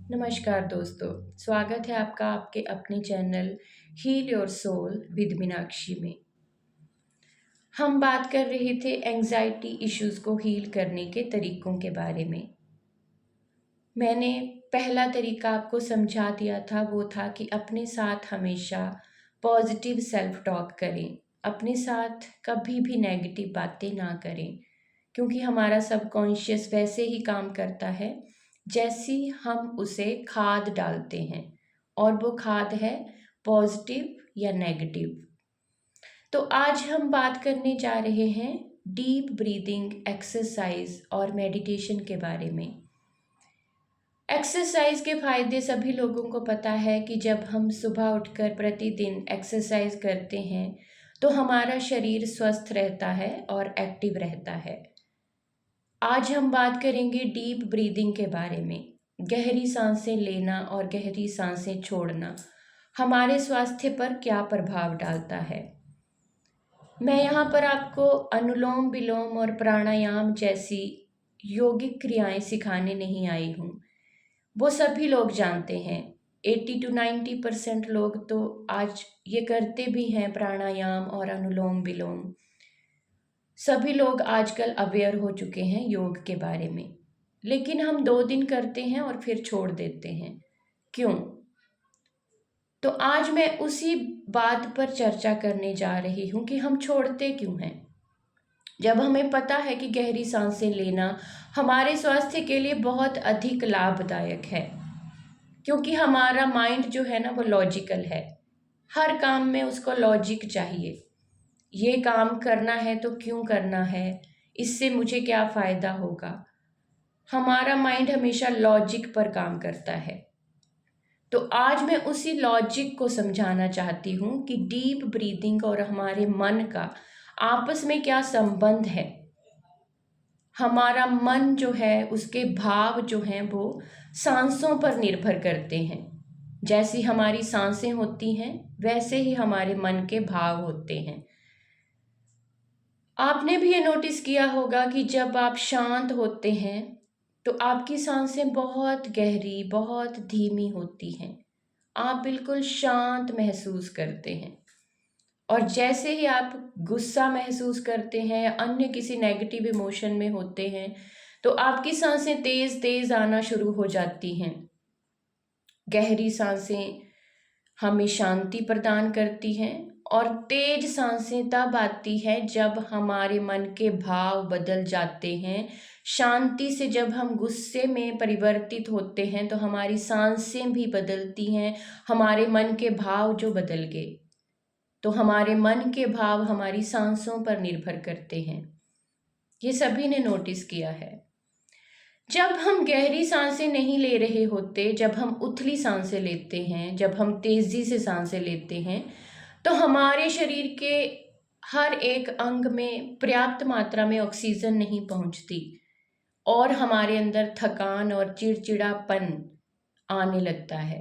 नमस्कार दोस्तों, स्वागत है आपका आपके अपने channel heal your soul with Meenakshi में। हम बात कर रहे थे एंजाइटी इश्यूज़ को हील करने के तरीकों के बारे में। मैंने पहला तरीका आपको समझा दिया था, वो था कि अपने साथ हमेशा पॉजिटिव सेल्फ टॉक करें, अपने साथ कभी भी नेगेटिव बातें ना करें, क्योंकि हमारा सबकॉन्शियस वैसे ही काम करता है जैसी हम उसे खाद डालते हैं, और वो खाद है पॉजिटिव या नेगेटिव। तो आज हम बात करने जा रहे हैं डीप ब्रीदिंग एक्सरसाइज और मेडिटेशन के बारे में। एक्सरसाइज के फायदे सभी लोगों को पता है कि जब हम सुबह उठकर प्रतिदिन एक्सरसाइज करते हैं तो हमारा शरीर स्वस्थ रहता है और एक्टिव रहता है। आज हम बात करेंगे डीप ब्रीदिंग के बारे में। गहरी सांसें लेना और गहरी सांसें छोड़ना हमारे स्वास्थ्य पर क्या प्रभाव डालता है। मैं यहाँ पर आपको अनुलोम विलोम और प्राणायाम जैसी यौगिक क्रियाएं सिखाने नहीं आई हूँ। वो सभी लोग जानते हैं। 80 to 90% लोग तो आज ये करते भी हैं, प्राणायाम और अनुलोम विलोम। सभी लोग आजकल अवेयर हो चुके हैं योग के बारे में, लेकिन हम 2 दिन करते हैं और फिर छोड़ देते हैं। क्यों? तो आज मैं उसी बात पर चर्चा करने जा रही हूँ कि हम छोड़ते क्यों हैं, जब हमें पता है कि गहरी सांसें लेना हमारे स्वास्थ्य के लिए बहुत अधिक लाभदायक है। क्योंकि हमारा माइंड जो है ना, वो लॉजिकल है। हर काम में उसको लॉजिक चाहिए। ये काम करना है तो क्यों करना है, इससे मुझे क्या फ़ायदा होगा। हमारा माइंड हमेशा लॉजिक पर काम करता है। तो आज मैं उसी लॉजिक को समझाना चाहती हूँ कि डीप ब्रीदिंग और हमारे मन का आपस में क्या संबंध है। हमारा मन जो है, उसके भाव जो हैं वो सांसों पर निर्भर करते हैं। जैसी हमारी सांसें होती हैं वैसे ही हमारे मन के भाव होते हैं। आपने भी ये नोटिस किया होगा कि जब आप शांत होते हैं तो आपकी सांसें बहुत गहरी, बहुत धीमी होती हैं। आप बिल्कुल शांत महसूस करते हैं। और जैसे ही आप गुस्सा महसूस करते हैं या अन्य किसी नेगेटिव इमोशन में होते हैं तो आपकी सांसें तेज तेज आना शुरू हो जाती हैं। गहरी सांसें हमें शांति प्रदान करती हैं, और तेज सांसें तब आती हैं जब हमारे मन के भाव बदल जाते हैं। शांति से जब हम गुस्से में परिवर्तित होते हैं तो हमारी सांसें भी बदलती हैं। हमारे मन के भाव जो बदल गए, तो हमारे मन के भाव हमारी सांसों पर निर्भर करते हैं। ये सभी ने नोटिस किया है। जब हम गहरी सांसें नहीं ले रहे होते, जब हम उथली सांसें लेते हैं, जब हम तेज़ी से सांसें लेते हैं, तो हमारे शरीर के हर एक अंग में पर्याप्त मात्रा में ऑक्सीजन नहीं पहुंचती, और हमारे अंदर थकान और चिड़चिड़ापन आने लगता है,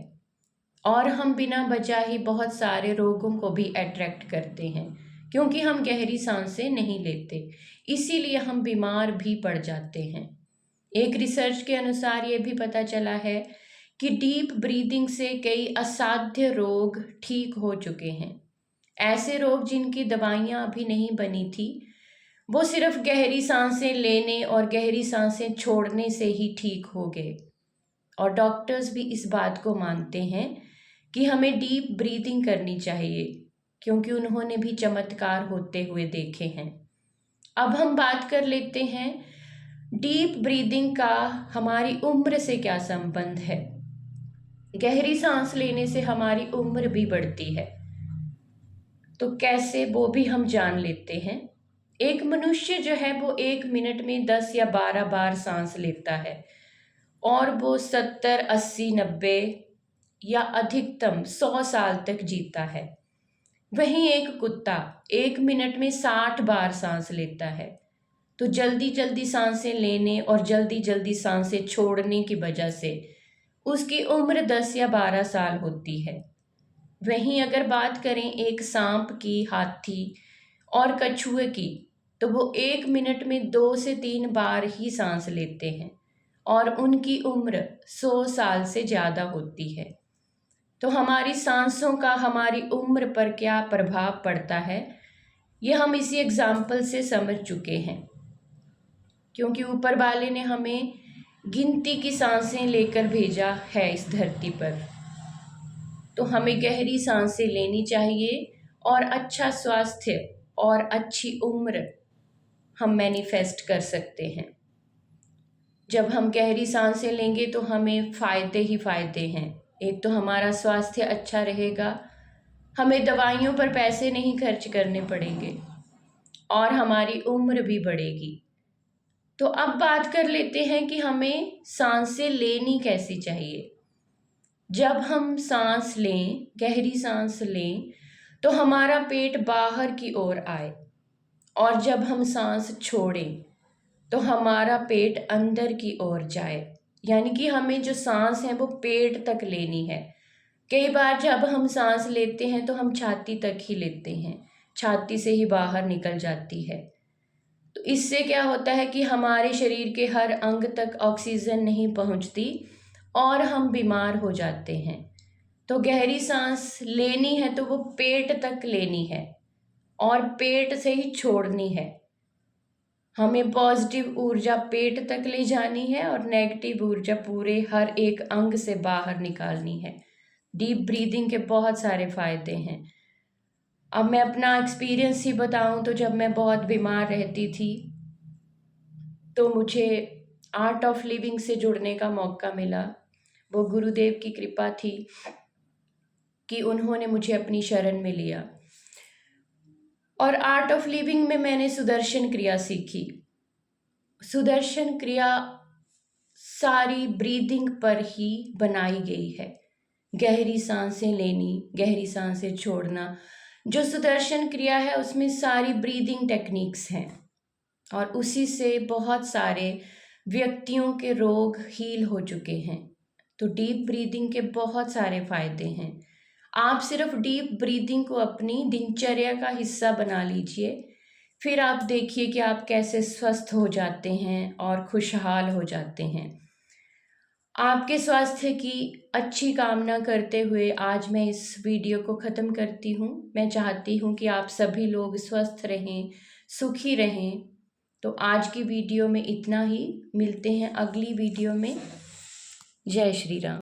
और हम बिना वजह ही बहुत सारे रोगों को भी अट्रैक्ट करते हैं, क्योंकि हम गहरी सांसें नहीं लेते। इसीलिए हम बीमार भी पड़ जाते हैं। एक रिसर्च के अनुसार ये भी पता चला है कि डीप ब्रीदिंग से कई असाध्य रोग ठीक हो चुके हैं। ऐसे रोग जिनकी दवाइयाँ अभी नहीं बनी थी, वो सिर्फ गहरी सांसें लेने और गहरी सांसें छोड़ने से ही ठीक हो गए। और डॉक्टर्स भी इस बात को मानते हैं कि हमें डीप ब्रीदिंग करनी चाहिए, क्योंकि उन्होंने भी चमत्कार होते हुए देखे हैं। अब हम बात कर लेते हैं डीप ब्रीदिंग का हमारी उम्र से क्या संबंध है। गहरी सांस लेने से हमारी उम्र भी बढ़ती है। तो कैसे, वो भी हम जान लेते हैं। एक मनुष्य जो है वो 1 मिनट में 10 या 12 बार सांस लेता है, और वो 70, 80, 90 या अधिकतम 100 साल तक जीता है। वहीं एक कुत्ता 1 मिनट में 60 बार सांस लेता है। तो जल्दी जल्दी सांसें लेने और जल्दी जल्दी सांसें छोड़ने की वजह से उसकी उम्र 10 या 12 साल होती है। वहीं अगर बात करें एक सांप की, हाथी और कछुए की, तो वो 1 मिनट में 2 से 3 बार ही सांस लेते हैं, और उनकी उम्र 100 साल से ज़्यादा होती है। तो हमारी सांसों का हमारी उम्र पर क्या प्रभाव पड़ता है, ये हम इसी एग्जाम्पल से समझ चुके हैं, क्योंकि ऊपर वाले ने हमें गिनती की सांसें लेकर भेजा है इस धरती पर। तो हमें गहरी सांसें लेनी चाहिए और अच्छा स्वास्थ्य और अच्छी उम्र हम मैनिफेस्ट कर सकते हैं। जब हम गहरी सांसें लेंगे तो हमें फ़ायदे ही फ़ायदे हैं। एक तो हमारा स्वास्थ्य अच्छा रहेगा, हमें दवाइयों पर पैसे नहीं खर्च करने पड़ेंगे और हमारी उम्र भी बढ़ेगी। तो अब बात कर लेते हैं कि हमें सांसें लेनी कैसी चाहिए। जब हम सांस लें, गहरी सांस लें, तो हमारा पेट बाहर की ओर आए, और जब हम सांस छोड़ें तो हमारा पेट अंदर की ओर जाए। यानी कि हमें जो सांस है वो पेट तक लेनी है। कई बार जब हम सांस लेते हैं तो हम छाती तक ही लेते हैं, छाती से ही बाहर निकल जाती है। तो इससे क्या होता है कि हमारे शरीर के हर अंग तक ऑक्सीजन नहीं पहुंचती और हम बीमार हो जाते हैं। तो गहरी सांस लेनी है तो वो पेट तक लेनी है और पेट से ही छोड़नी है। हमें पॉजिटिव ऊर्जा पेट तक ले जानी है और नेगेटिव ऊर्जा पूरे हर एक अंग से बाहर निकालनी है। डीप ब्रीदिंग के बहुत सारे फायदे हैं। अब मैं अपना एक्सपीरियंस ही बताऊं तो जब मैं बहुत बीमार रहती थी तो मुझे आर्ट ऑफ लिविंग से जुड़ने का मौका मिला। वो गुरुदेव की कृपा थी कि उन्होंने मुझे अपनी शरण में लिया, और आर्ट ऑफ लिविंग में मैंने सुदर्शन क्रिया सीखी। सुदर्शन क्रिया सारी ब्रीदिंग पर ही बनाई गई है। गहरी सांसें लेनी, गहरी सांसें छोड़ना। जो सुदर्शन क्रिया है उसमें सारी ब्रीदिंग टेक्निक्स हैं और उसी से बहुत सारे व्यक्तियों के रोग हील हो चुके हैं। तो डीप ब्रीदिंग के बहुत सारे फायदे हैं। आप सिर्फ डीप ब्रीदिंग को अपनी दिनचर्या का हिस्सा बना लीजिए, फिर आप देखिए कि आप कैसे स्वस्थ हो जाते हैं और खुशहाल हो जाते हैं। आपके स्वास्थ्य की अच्छी कामना करते हुए आज मैं इस वीडियो को ख़त्म करती हूँ। मैं चाहती हूँ कि आप सभी लोग स्वस्थ रहें, सुखी रहें। तो आज की वीडियो में इतना ही। मिलते हैं अगली वीडियो में। जय श्री राम।